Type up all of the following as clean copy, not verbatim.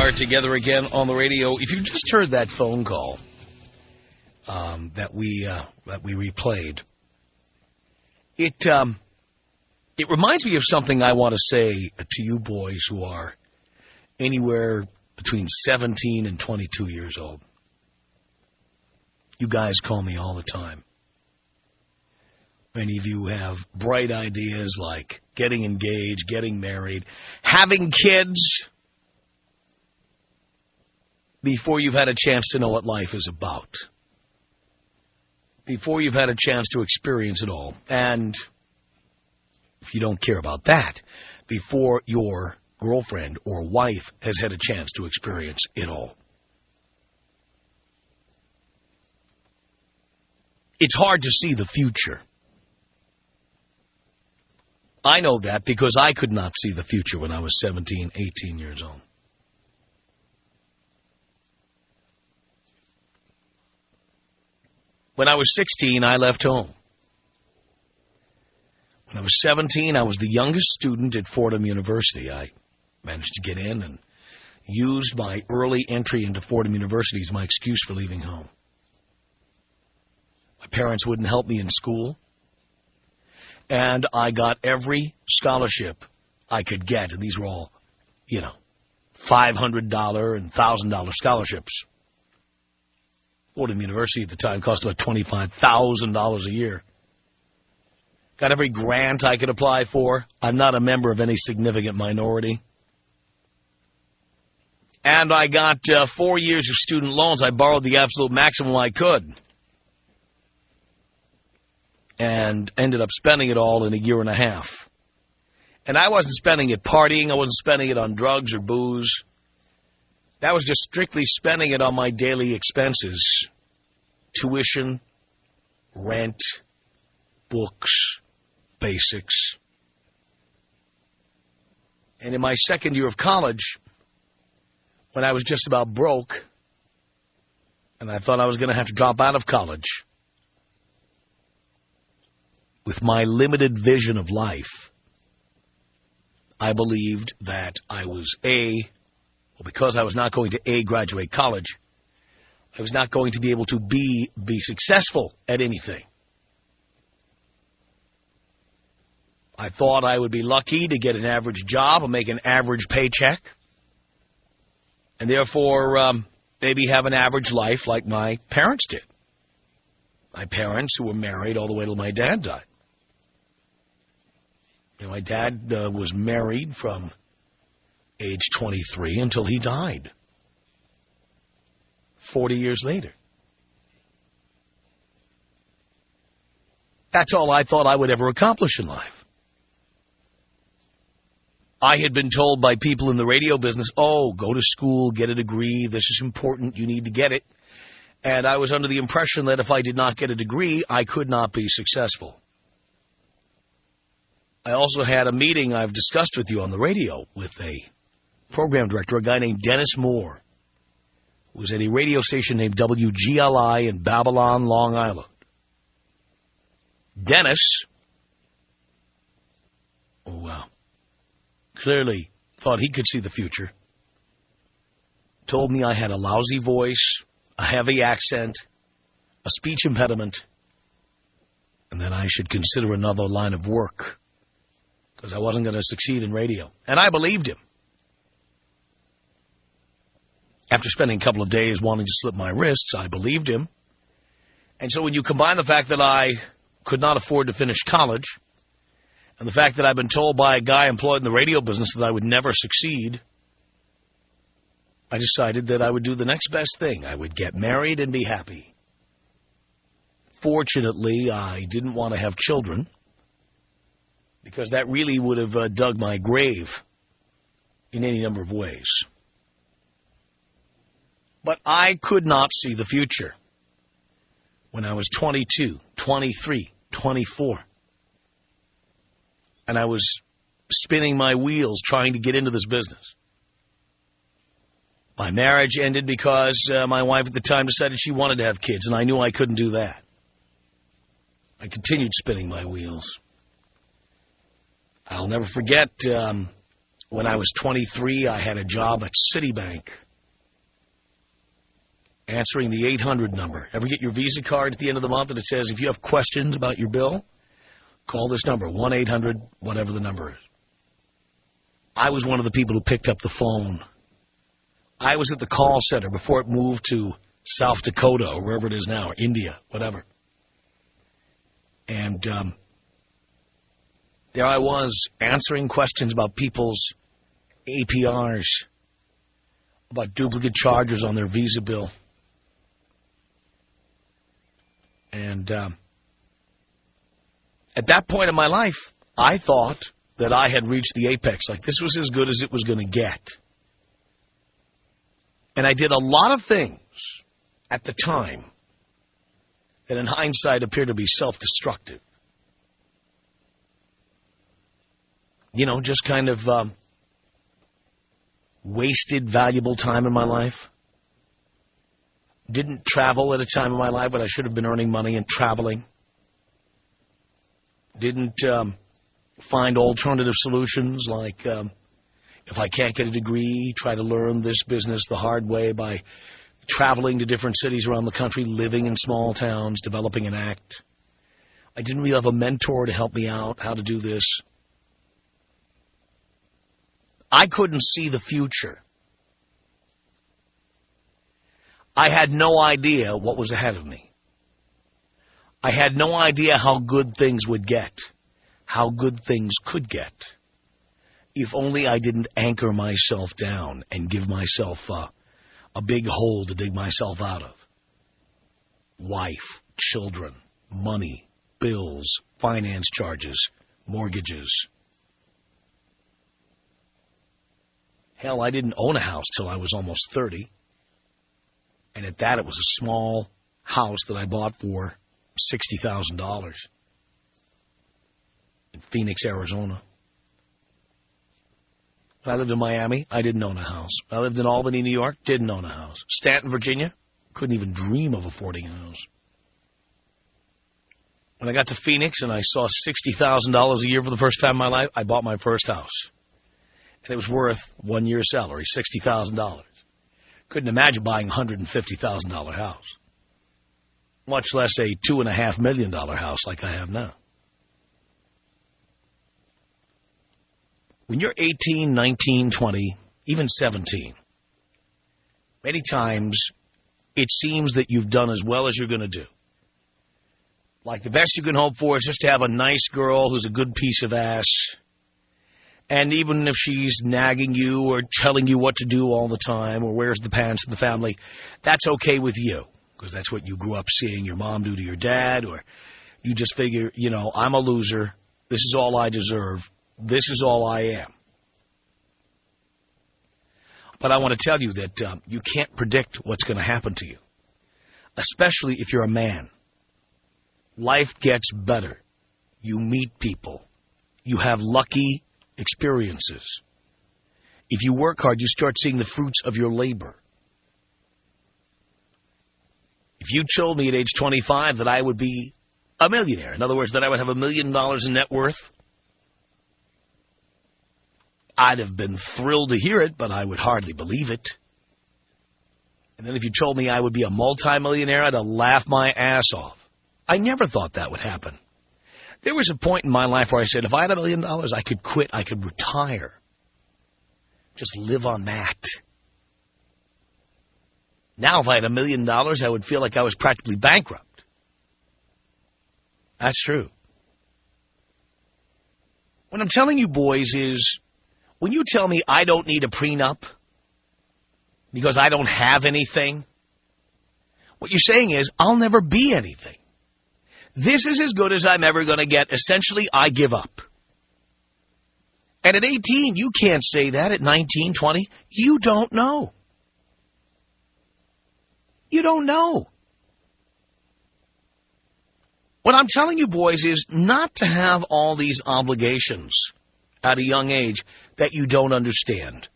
are together again on the radio. If you just heard that phone call that we replayed, it reminds me of something I want to say to you boys who are anywhere between 17 and 22 years old. You guys call me all the time. Many of you have bright ideas like getting engaged, getting married, having kids before you've had a chance to know what life is about, before you've had a chance to experience it all, and if you don't care about that, before your girlfriend or wife has had a chance to experience it all. It's hard to see the future. I know that because I could not see the future when I was 17, 18 years old. When I was 16, I left home. When I was 17, I was the youngest student at Fordham University. I managed to get in and used my early entry into Fordham University as my excuse for leaving home. My parents wouldn't help me in school, and I got every scholarship I could get, and these were all, $500 and $1,000 scholarships. Fordham University at the time cost about $25,000 a year. Got every grant I could apply for. I'm not a member of any significant minority. And I got 4 years of student loans. I borrowed the absolute maximum I could. And ended up spending it all in a year and a half. And I wasn't spending it partying. I wasn't spending it on drugs or booze. That was just strictly spending it on my daily expenses. Tuition, rent, books, basics. And in my second year of college, when I was just about broke, and I thought I was going to have to drop out of college, with my limited vision of life, I believed that I was because I was not going to graduate college, I was not going to be able to be successful at anything. I thought I would be lucky to get an average job or make an average paycheck, and therefore maybe have an average life like my parents did. My parents who were married all the way till my dad died. My dad was married from age 23 until he died 40 years later. That's all I thought I would ever accomplish in life. I had been told by people in the radio business, go to school, get a degree, this is important, you need to get it. And I was under the impression that if I did not get a degree, I could not be successful. I also had a meeting I've discussed with you on the radio with a program director, a guy named Dennis Moore, who was at a radio station named WGLI in Babylon, Long Island. Dennis, clearly thought he could see the future, told me I had a lousy voice, a heavy accent, a speech impediment, and that I should consider another line of work, because I wasn't going to succeed in radio. And I believed him. After spending a couple of days wanting to slip my wrists, I believed him. And so when you combine the fact that I could not afford to finish college, and the fact that I've been told by a guy employed in the radio business that I would never succeed, I decided that I would do the next best thing. I would get married and be happy. Fortunately, I didn't want to have children, because that really would have dug my grave in any number of ways. But I could not see the future when I was 22, 23, 24. And I was spinning my wheels trying to get into this business. My marriage ended because my wife at the time decided she wanted to have kids, and I knew I couldn't do that. I continued spinning my wheels. I'll never forget When I was 23, I had a job at Citibank, answering the 800 number. Ever get your Visa card at the end of the month and it says, if you have questions about your bill, call this number, 1-800, whatever the number is. I was one of the people who picked up the phone. I was at the call center before it moved to South Dakota or wherever it is now, or India, whatever. And there I was answering questions about people's APRs, about duplicate charges on their Visa bill. And at that point in my life, I thought that I had reached the apex. Like, this was as good as it was going to get. And I did a lot of things at the time that in hindsight appeared to be self-destructive. You know, just kind of wasted valuable time in my life. Didn't travel at a time in my life when I should have been earning money and traveling. Didn't find alternative solutions like if I can't get a degree, try to learn this business the hard way by traveling to different cities around the country, living in small towns, developing an act. I didn't really have a mentor to help me out how to do this. I couldn't see the future. I had no idea what was ahead of me. I had no idea how good things would get, how good things could get, if only I didn't anchor myself down and give myself a big hole to dig myself out of. Wife, children, money, bills, finance charges, mortgages. Hell, I didn't own a house till I was almost 30. And at that, it was a small house that I bought for $60,000 in Phoenix, Arizona. When I lived in Miami, I didn't own a house. I lived in Albany, New York, didn't own a house. Stanton, Virginia, couldn't even dream of affording a house. When I got to Phoenix and I saw $60,000 a year for the first time in my life, I bought my first house. And it was worth 1 year's salary, $60,000. Couldn't imagine buying a $150,000 house, much less a $2.5 million house like I have now. When you're 18, 19, 20, even 17, many times it seems that you've done as well as you're going to do. Like the best you can hope for is just to have a nice girl who's a good piece of ass. And even if she's nagging you or telling you what to do all the time or wears the pants of the family, that's okay with you because that's what you grew up seeing your mom do to your dad, or you just figure, you know, I'm a loser. This is all I deserve. This is all I am. But I want to tell you that you can't predict what's going to happen to you, especially if you're a man. Life gets better. You meet people. You have lucky experiences. If you work hard, you start seeing the fruits of your labor. If you told me at age 25 that I would be a millionaire, in other words, that I would have $1 million in net worth, I'd have been thrilled to hear it, but I would hardly believe it. And then if you told me I would be a multimillionaire, I'd have laughed my ass off. I never thought that would happen. There was a point in my life where I said, if I had $1 million, I could quit, I could retire. Just live on that. Now, if I had $1 million, I would feel like I was practically bankrupt. That's true. What I'm telling you, boys, is when you tell me I don't need a prenup because I don't have anything, what you're saying is I'll never be anything. This is as good as I'm ever going to get. Essentially, I give up. And at 18, you can't say that. At 19, 20, you don't know. You don't know. What I'm telling you, boys, is not to have all these obligations at a young age that you don't understand.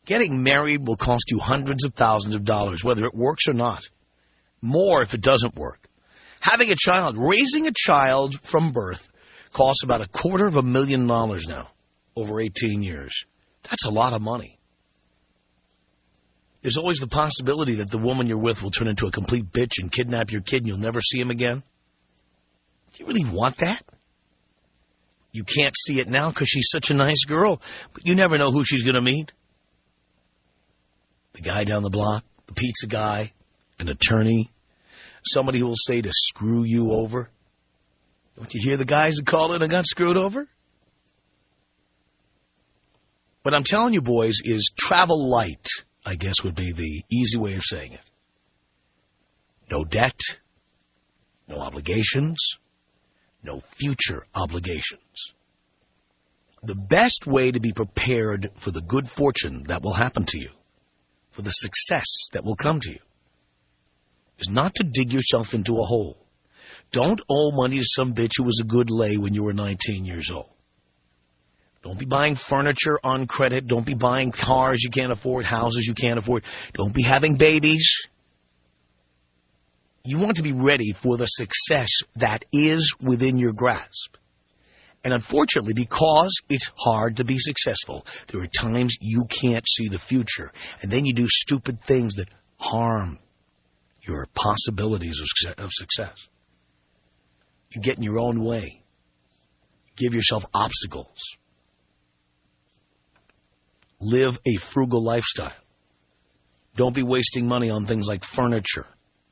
Getting married will cost you hundreds of thousands of dollars, whether it works or not. More if it doesn't work. Having a child, raising a child from birth, costs about $250,000 now. over 18 years. That's a lot of money. There's always the possibility that the woman you're with will turn into a complete bitch and kidnap your kid and you'll never see him again. Do you really want that? You can't see it now because she's such a nice girl, but you never know who she's going to meet. The guy down the block, the pizza guy, an attorney, somebody who will say to screw you over. Don't you hear the guys who call in and got screwed over? What I'm telling you, boys, is travel light, I guess would be the easy way of saying it. No debt, no obligations, no future obligations. The best way to be prepared for the good fortune that will happen to you, for the success that will come to you, is not to dig yourself into a hole. Don't owe money to some bitch who was a good lay when you were 19 years old. Don't be buying furniture on credit. Don't be buying cars you can't afford, houses you can't afford. Don't be having babies. You want to be ready for the success that is within your grasp. And unfortunately, because it's hard to be successful, there are times you can't see the future. And then you do stupid things that harm your possibilities of success. You get in your own way. Give yourself obstacles. Live a frugal lifestyle. Don't be wasting money on things like furniture.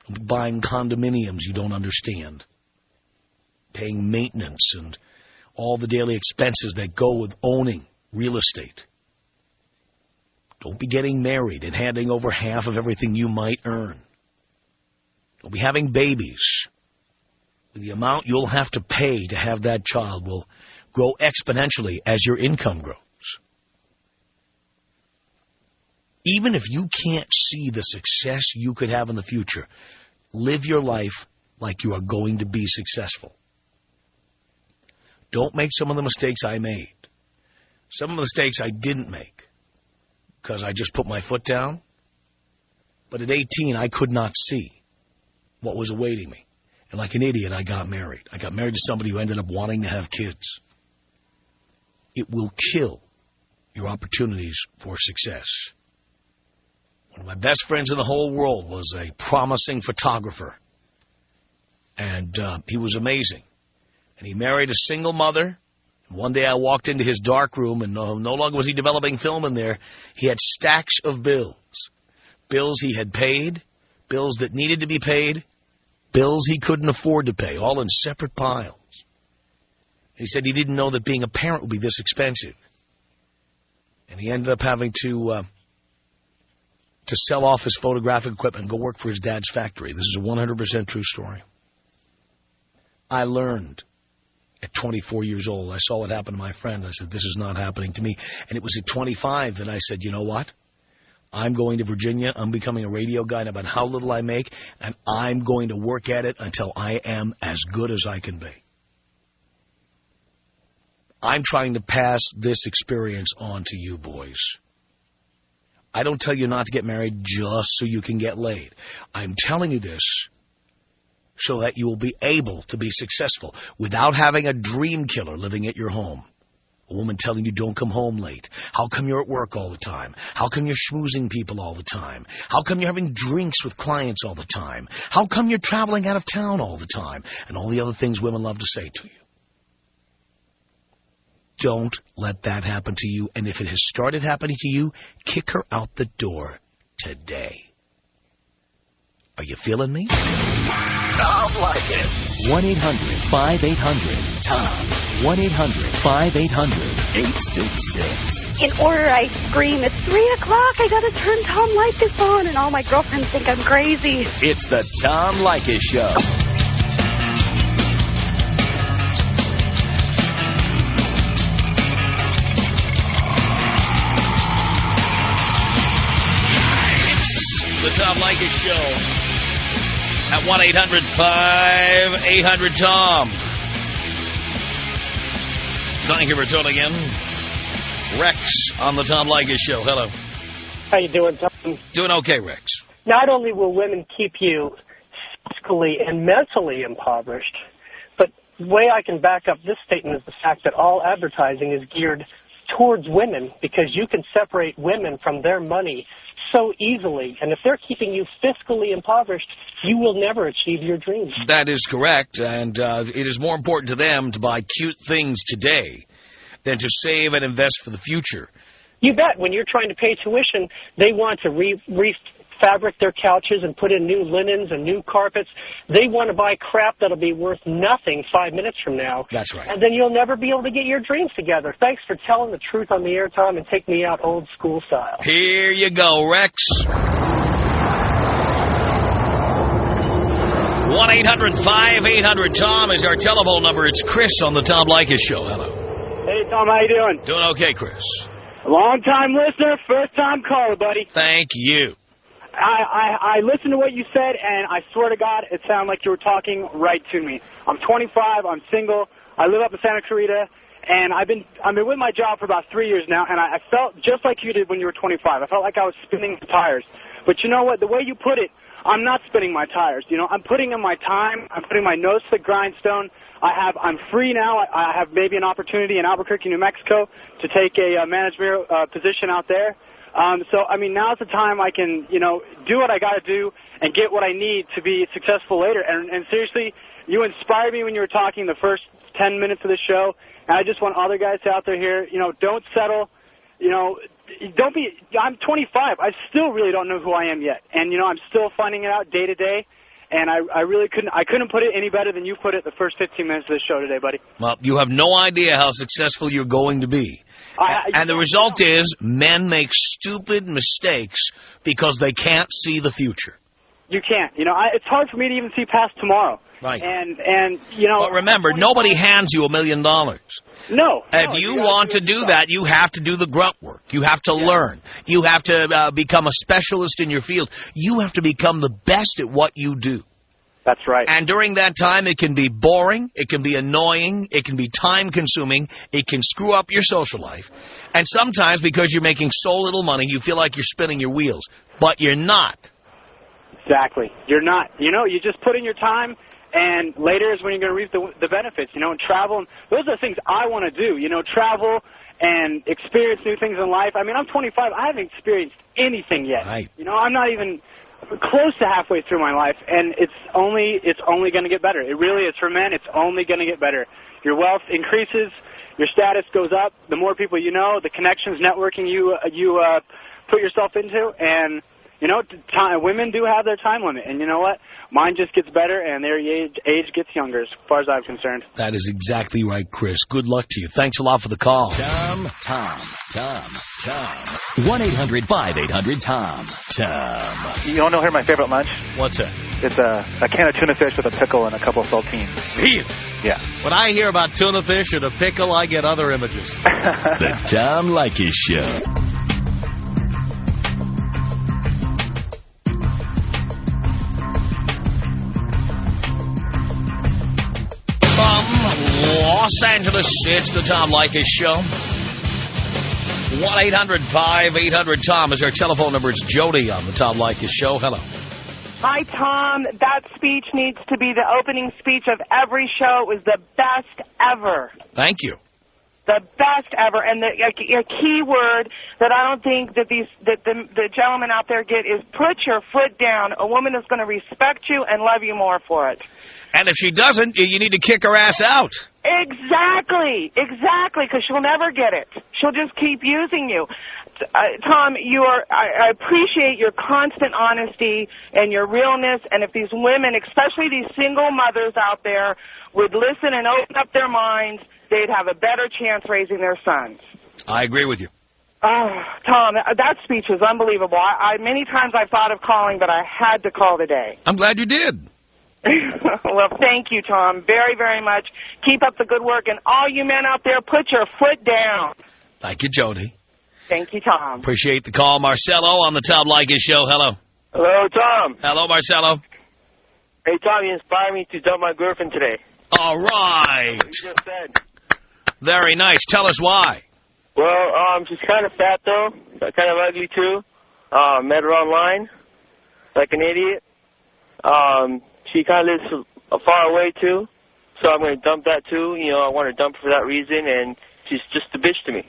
Don't be buying condominiums you don't understand. Paying maintenance and all the daily expenses that go with owning real estate. Don't be getting married and handing over half of everything you might earn. Don't be having babies. The amount you'll have to pay to have that child will grow exponentially as your income grows. Even if you can't see the success you could have in the future, live your life like you are going to be successful. Don't make some of the mistakes I made. Some of the mistakes I didn't make because I just put my foot down. But at 18, I could not see what was awaiting me. And like an idiot, I got married. I got married to somebody who ended up wanting to have kids. It will kill your opportunities for success. One of my best friends in the whole world was a promising photographer. And he was amazing. And he married a single mother. One day I walked into his dark room, and no longer was he developing film in there. He had stacks of bills. Bills he had paid, bills that needed to be paid, bills he couldn't afford to pay, all in separate piles. He said he didn't know that being a parent would be this expensive. And he ended up having to sell off his photographic equipment and go work for his dad's factory. This is a 100% true story. I learned at 24 years old. I saw what happened to my friend. I said, this is not happening to me. And it was at 25 that I said, you know what? I'm going to Virginia. I'm becoming a radio guy no matter how little I make, and I'm going to work at it until I am as good as I can be. I'm trying to pass this experience on to you boys. I don't tell you not to get married just so you can get laid. I'm telling you this so that you will be able to be successful without having a dream killer living at your home. A woman telling you don't come home late. How come you're at work all the time? How come you're schmoozing people all the time? How come you're having drinks with clients all the time? How come you're traveling out of town all the time? And all the other things women love to say to you. Don't let that happen to you. And if it has started happening to you, kick her out the door today. Are you feeling me? Tom Leykis. 1-800-5800-TOM. 1-800-5800-866. In order, I scream, it's 3 o'clock, I gotta turn Tom Leykis on, and all my girlfriends think I'm crazy. It's the Tom Leykis Show. The Tom Leykis Show at 1-800-5800-TOM. Thank you for tuning in. Rex on the Tom Leykis Show. Hello. How you doing, Tom? Doing okay, Rex. Not only will women keep you physically and mentally impoverished, but the way I can back up this statement is the fact that all advertising is geared towards women because you can separate women from their money so easily. And if they're keeping you fiscally impoverished, you will never achieve your dreams. That is correct, and it is more important to them to buy cute things today than to save and invest for the future. You bet. When you're trying to pay tuition, they want to refabric their couches and put in new linens and new carpets. They want to buy crap that'll be worth nothing 5 minutes from now. That's right. And then you'll never be able to get your dreams together. Thanks for telling the truth on the air, Tom, and take me out old school style. Here you go, Rex. 1-800-5800-TOM is our telephone number. It's Chris on the Tom Leykis Show. Hello. Hey, Tom, how you doing? Doing okay, Chris. Long-time listener, first-time caller, buddy. Thank you. I listened to what you said, and I swear to God, it sounded like you were talking right to me. I'm 25. I'm single. I live up in Santa Clarita, and I've been with my job for about 3 years now, and I felt just like you did when you were 25. I felt like I was spinning the tires. But you know what? The way you put it, I'm not spinning my tires. You know, I'm putting in my time. I'm putting my nose to the grindstone. I'm free now. I have maybe an opportunity in Albuquerque, New Mexico, to take a managerial position out there. So, I mean, now's the time I can, you know, do what I got to do and get what I need to be successful later. And seriously, you inspired me when you were talking the first 10 minutes of the show. And I just want other guys out there here, you know, don't settle. You know, don't be. I'm 25. I still really don't know who I am yet. And, you know, I'm still finding it out day to day. And I really couldn't put it any better than you put it the first 15 minutes of the show today, buddy. Well, you have no idea how successful you're going to be. And the result is men make stupid mistakes because they can't see the future. You can't. You know, it's hard for me to even see past tomorrow. Right. And you know. But remember, nobody hands you $1 million. No. If you want to do that, you have to do the grunt work. You have to learn. You have to become a specialist in your field. You have to become the best at what you do. That's right. And during that time, it can be boring, it can be annoying, it can be time-consuming, it can screw up your social life. And sometimes, because you're making so little money, you feel like you're spinning your wheels. But you're not. Exactly. You're not. You know, you just put in your time, and later is when you're going to reap the benefits, you know, and travel. And those are the things I want to do, you know, travel and experience new things in life. I mean, I'm 25. I haven't experienced anything yet. Right. You know, I'm not even close to halfway through my life, and it's only going to get better. It really is. For men, it's only going to get better. Your wealth increases. Your status goes up. The more people you know, the connections, networking you put yourself into, and you know, women do have their time limit, and you know what? Mine just gets better, and their age gets younger, as far as I'm concerned. That is exactly right, Chris. Good luck to you. Thanks a lot for the call. Tom. 1-800-5800-TOM. Tom. You want to hear my favorite lunch? What's that? It's a can of tuna fish with a pickle and a couple of saltines. Really? Yeah. When I hear about tuna fish and a pickle, I get other images. The Tom Leykis Show. Los Angeles, it's the Tom Leykis Show. 1-800-5800-TOM is our telephone number. It's Jody on the Tom Leykis Show. Hello. Hi, Tom. That speech needs to be the opening speech of every show. It was the best ever. Thank you. The best ever. And a key word that I don't think that the gentlemen out there get is put your foot down. A woman is going to respect you and love you more for it. And if she doesn't, you need to kick her ass out. Exactly, because she'll never get it. She'll just keep using you. Tom, I appreciate your constant honesty and your realness, and if these women, especially these single mothers out there, would listen and open up their minds, they'd have a better chance raising their sons. I agree with you. Tom, that speech was unbelievable. Many times I've thought of calling, but I had to call today. I'm glad you did. Well, thank you, Tom, very, very much. Keep up the good work. And all you men out there, put your foot down. Thank you, Jody. Thank you, Tom. Appreciate the call. Marcelo on the Tom Leykis Show. Hello. Hello, Tom. Hello, Marcelo. Hey, Tom, you inspired me to dump my girlfriend today. All right. You just said. Very nice. Tell us why. Well, she's kind of fat, though. Kind of ugly, too. Met her online. Like an idiot. She kind of lives far away, too. So I'm going to dump that, too. You know, I want to dump her for that reason, and she's just a bitch to me.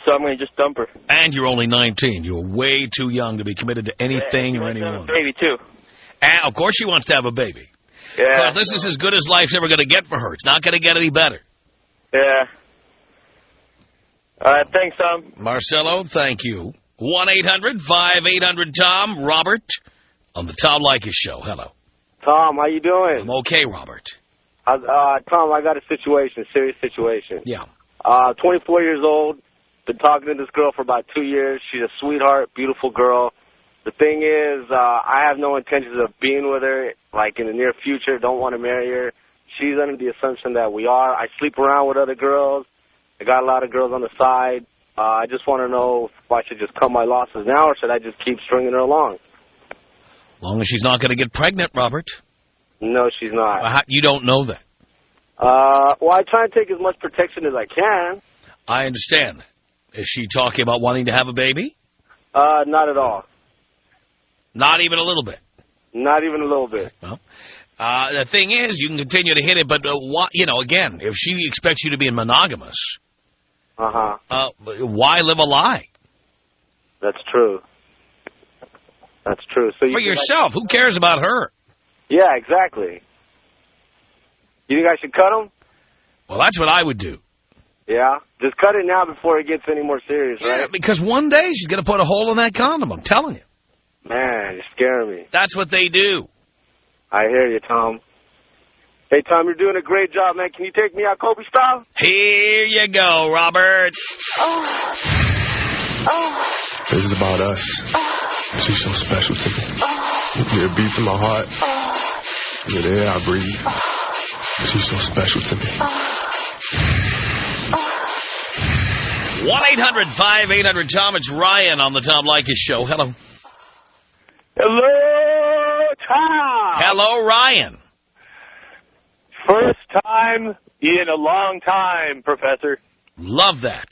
so I'm going to just dump her. And you're only 19. You're way too young to be committed to anything or anyone. Baby, too. And, of course she wants to have a baby. Yeah. Because this is as good as life's ever going to get for her. It's not going to get any better. Yeah. All right, thanks, Tom. Marcelo, thank you. 1-800-5800-TOM. Robert on the Tom Leykis Show. Hello. Tom, how you doing? I'm okay, Robert. Tom, I got a situation, serious situation. Yeah. 24 years old. Been talking to this girl for about 2 years. She's a sweetheart, beautiful girl. The thing is, I have no intentions of being with her, like, in the near future. Don't want to marry her. She's under the assumption that we are. I sleep around with other girls. I got a lot of girls on the side. I just want to know if I should just cut my losses now or should I just keep stringing her along? As long as she's not going to get pregnant, Robert. No, she's not. Well, you don't know that. Well, I try and take as much protection as I can. I understand. Is she talking about wanting to have a baby? Not at all. Not even a little bit? Not even a little bit. Well, the thing is, you can continue to hit it, but, again, if she expects you to be monogamous, why live a lie? That's true. That's true. So For yourself. Who cares about her? Yeah, exactly. You think I should cut him? Well, that's what I would do. Yeah? Just cut it now before it gets any more serious, right? Yeah, because one day she's going to put a hole in that condom, I'm telling you. Man, you're scaring me. That's what they do. I hear you, Tom. Hey, Tom, you're doing a great job, man. Can you take me out Kobe style? Here you go, Robert. This is about us. She's so special to me. Yeah, it beats in my heart. Yeah, the air I breathe. She's so special to me. 1-800-5800-TOM. It's Ryan on the Tom Leykis Show. Hello. Hello, Tom. Hello, Ryan. First time in a long time, Professor. Love that.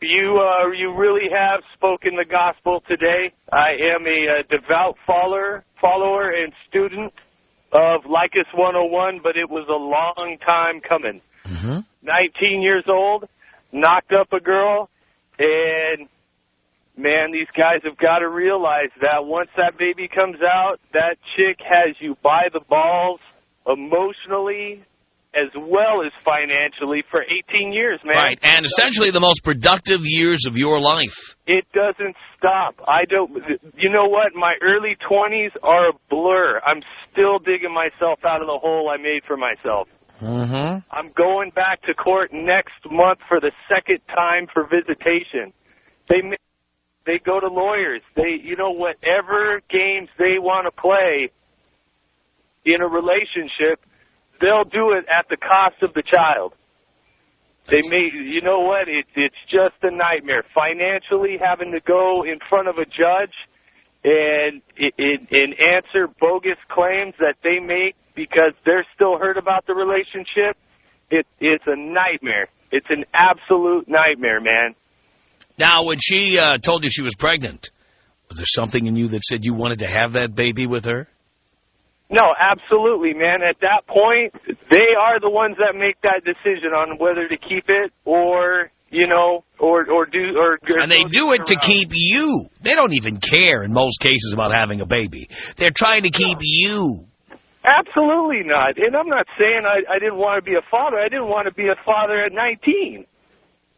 You really have spoken the gospel today. I am a devout follower and student of Leykis 101, but it was a long time coming. 19 years old, knocked up a girl, and, man, these guys have got to realize that once that baby comes out, that chick has you by the balls emotionally as well as financially for 18 years, man. Right, and essentially the most productive years of your life. It doesn't stop. You know what? My early 20s are a blur. I'm still digging myself out of the hole I made for myself. I'm going back to court next month for the second time for visitation. They go to lawyers. Whatever games they want to play in a relationship, they'll do it at the cost of the child. You know what? It's just a nightmare. Financially, having to go in front of a judge and answer bogus claims that they make because they're still hurt about the relationship, it's a nightmare. It's an absolute nightmare, man. Now, when she told you she was pregnant, was there something in you that said you wanted to have that baby with her? No, absolutely, man. At that point, they are the ones that make that decision on whether to keep it or and they do it to keep you. They don't even care in most cases about having a baby. They're trying to keep you. Absolutely not. And I'm not saying I didn't want to be a father. I didn't want to be a father at 19.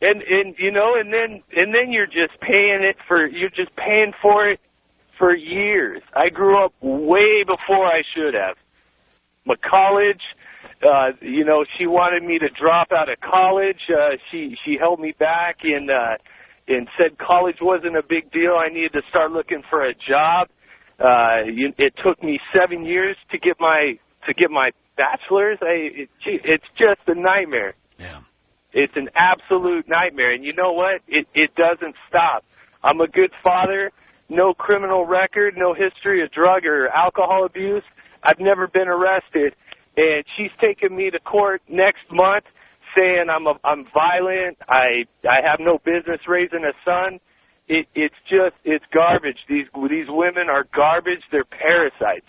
And then you're just paying for it for years. I grew up way before I should have. My college, she wanted me to drop out of college. She held me back and said college wasn't a big deal. I needed to start looking for a job. It took me 7 years to get my bachelor's. It's just a nightmare. Yeah. It's an absolute nightmare. And you know what? It doesn't stop. I'm a good father. No criminal record, no history of drug or alcohol abuse. I've never been arrested. And she's taking me to court next month saying I'm violent. I have no business raising a son. It's garbage. These women are garbage. They're parasites.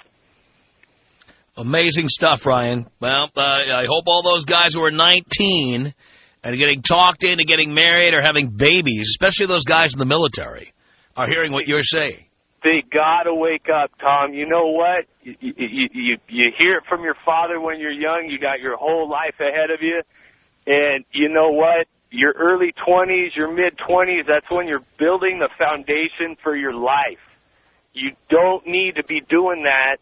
Amazing stuff, Ryan. Well, I hope all those guys who are 19 and getting talked into getting married or having babies, especially those guys in the military, are hearing what you're saying. They gotta wake up, Tom. You know what? You hear it from your father when you're young. You got your whole life ahead of you. And you know what? Your early 20s, your mid-20s, that's when you're building the foundation for your life. You don't need to be doing that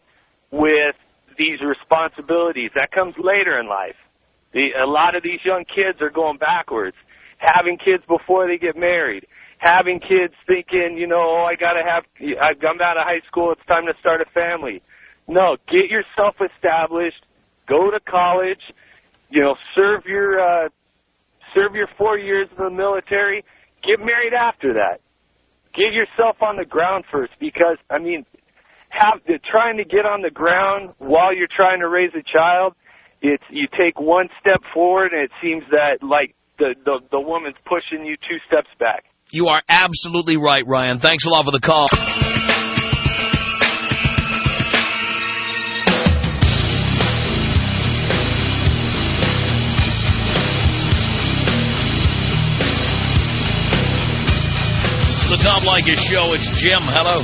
with these responsibilities. That comes later in life. A lot of these young kids are going backwards, having kids before they get married, having kids thinking, you know, I'm out of high school, it's time to start a family. No, get yourself established, go to college, you know, serve your 4 years in the military, get married after that. Get yourself on the ground first, because, I mean, trying to get on the ground while you're trying to raise a child, you take one step forward and it seems that, like, the woman's pushing you 2 steps back. You are absolutely right, Ryan. Thanks a lot for the call. The Tom Leykis Show. It's Jim. Hello.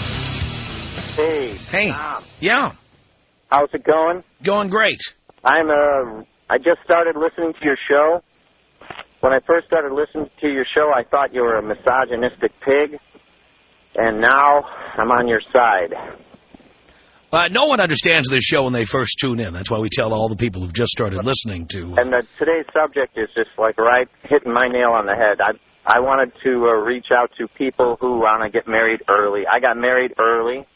Hey. Tom. Yeah. How's it going? Going great. I just started listening to your show. When I first started listening to your show, I thought you were a misogynistic pig, and now I'm on your side. No one understands this show when they first tune in. That's why we tell all the people who've just started listening to... And today's subject is just like right hitting my nail on the head. I wanted to reach out to people who want to get married early. I got married early.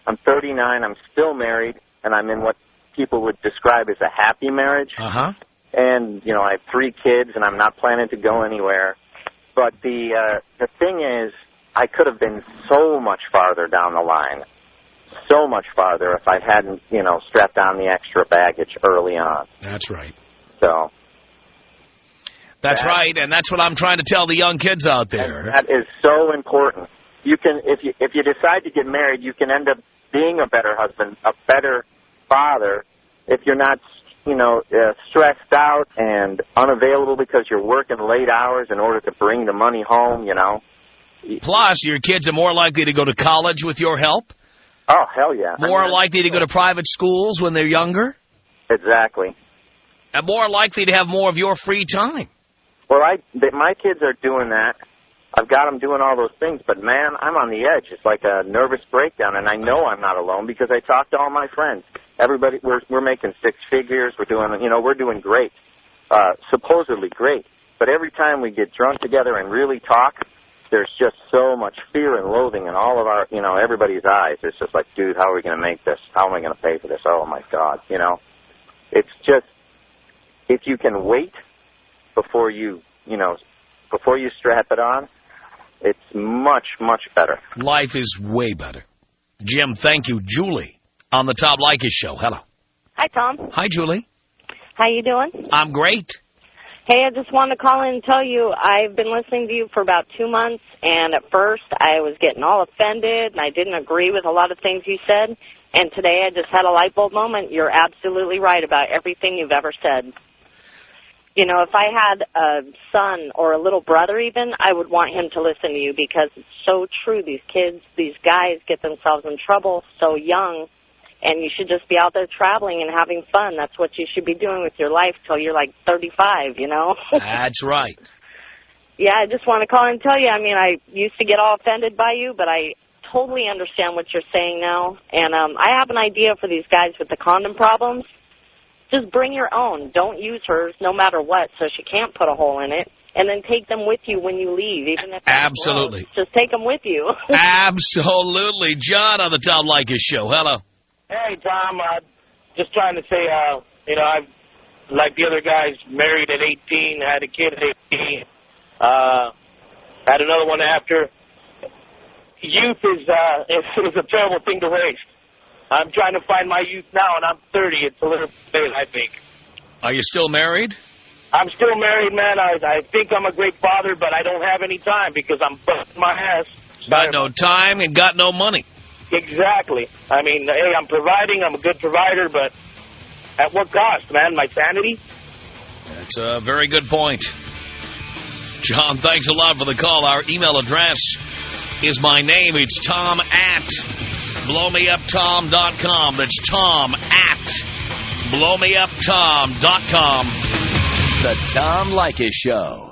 I'm 39. I'm still married, and I'm in what people would describe as a happy marriage. Uh-huh. And, you know, I have 3 kids, and I'm not planning to go anywhere. But the thing is, I could have been so much farther down the line, so much farther if I hadn't, you know, strapped on the extra baggage early on. That's right. So... That's right, and that's what I'm trying to tell the young kids out there. That is so important. You can, if you decide to get married, you can end up being a better husband, a better father, if you're not, you know, stressed out and unavailable because you're working late hours in order to bring the money home, you know. Plus, your kids are more likely to go to college with your help. Oh, hell yeah. More likely to go to private schools when they're younger. Exactly. And more likely to have more of your free time. Well, my kids are doing that. I've got them doing all those things, but, man, I'm on the edge. It's like a nervous breakdown, and I know I'm not alone because I talk to all my friends. Everybody, we're making 6 figures. We're doing great, supposedly great. But every time we get drunk together and really talk, there's just so much fear and loathing in all of our, you know, everybody's eyes. It's just like, dude, how are we going to make this? How am I going to pay for this? Oh, my God, you know. It's just, if you can wait before you strap it on, it's much, much better. Life is way better. Jim, thank you. Julie on the Tom Leykis Show. Hello. Hi, Tom. Hi, Julie. How you doing? I'm great. Hey, I just wanted to call in and tell you I've been listening to you for about 2 months, and at first I was getting all offended, and I didn't agree with a lot of things you said, and today I just had a light bulb moment. You're absolutely right about everything you've ever said. You know, if I had a son or a little brother even, I would want him to listen to you because it's so true. These kids, these guys get themselves in trouble so young, and you should just be out there traveling and having fun. That's what you should be doing with your life till you're like 35, you know? That's right. Yeah, I just want to call and tell you, I mean, I used to get all offended by you, but I totally understand what you're saying now. And I have an idea for these guys with the condom problems. Just bring your own. Don't use hers no matter what, so she can't put a hole in it. And then take them with you when you leave, even if absolutely. Gross. Just take them with you. Absolutely. John on the Tom Leykis Show. Hello. Hey, Tom. Just trying to say, you know, I've, like the other guys, married at 18, had a kid at 18, had another one after. Youth is a terrible thing to waste. I'm trying to find my youth now, and I'm 30. It's a little late, I think. Are you still married? I'm still married, man. I think I'm a great father, but I don't have any time because I'm busting my ass. Got no time and got no money. Exactly. I mean, hey, I'm providing. I'm a good provider, but at what cost, man? My sanity? That's a very good point. John, thanks a lot for the call. Our email address is my name. It's tom@blowmeuptom.com. That's tom@blowmeuptom.com. The Tom Leykis Show.